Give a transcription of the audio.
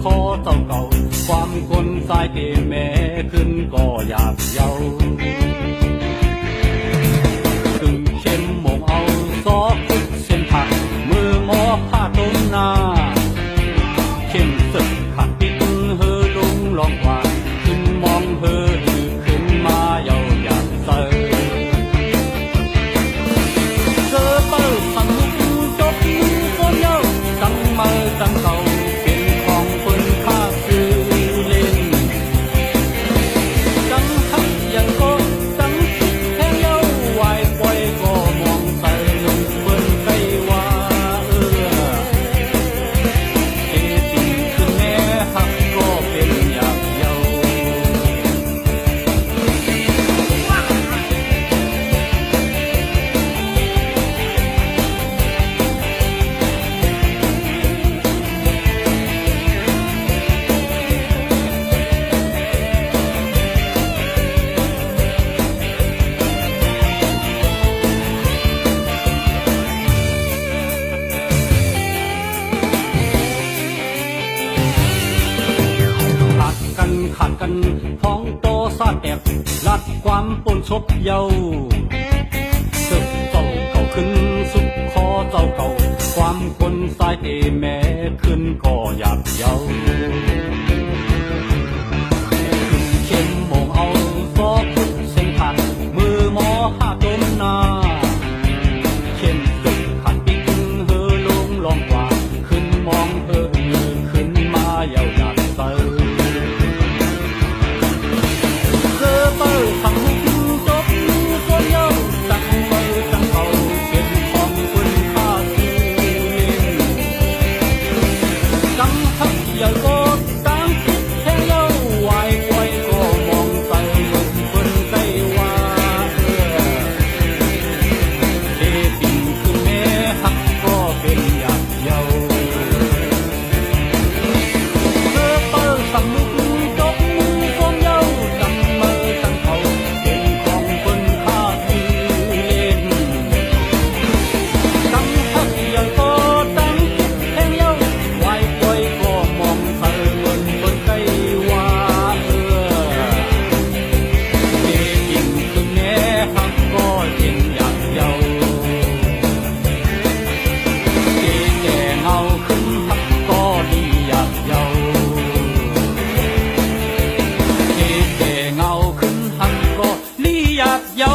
คอเจ้าเก่าความคนสายเตแม่ขึ้นก็อยากเย้าถึงเข้มมองเอาซอกคุดเส้นผักมือหมอผ้าต้มนาเข้มสึกขัดปิดเฮอลุงลองว่าขึ้นมองเฮอขึ้นมาเย้าอยากเจอเจอเปิดสังลุกจบคนเย้าจังมาจังเก่าเป็นของคนข้าซื้อเล่นจังทักยังก็จังคิดแค่เย้าวายปล่อยก็มองใส่ลงเปิ้นใกล้ว่าเอติงคือแม่หักก็เป็นอยากเย้าขาดกันท้องโตซาแตกลัดความปนชบเยาเจ้าเจ้าเก่าขึ้นสุดคอเจ้าเก่าความคนสายเตแม่ขึ้นก็อยากเยาขึ้นเข้มมองเอาซอกคุดเส้นผ่านมือหมอห้าจมนาเข้มสึกขัดปิกเฮอลงลองกว่าขึ้นมองเฮอขึ้นมาเยาอยากเตอทำหุบจบส่วนเย้าจังมือจังเขาเป็นของคุณค่าที่จังทักอย่าโกรธจังคิดแค่เย้าวายปล่อยก็มองใส่ลงคนใกล้ว่าเอติ่งคือแม่หักก็เป็นอยากเย้าเธอเปิดทำหุบจบส่วนเย้าจังมือจังเขาอยากเย้า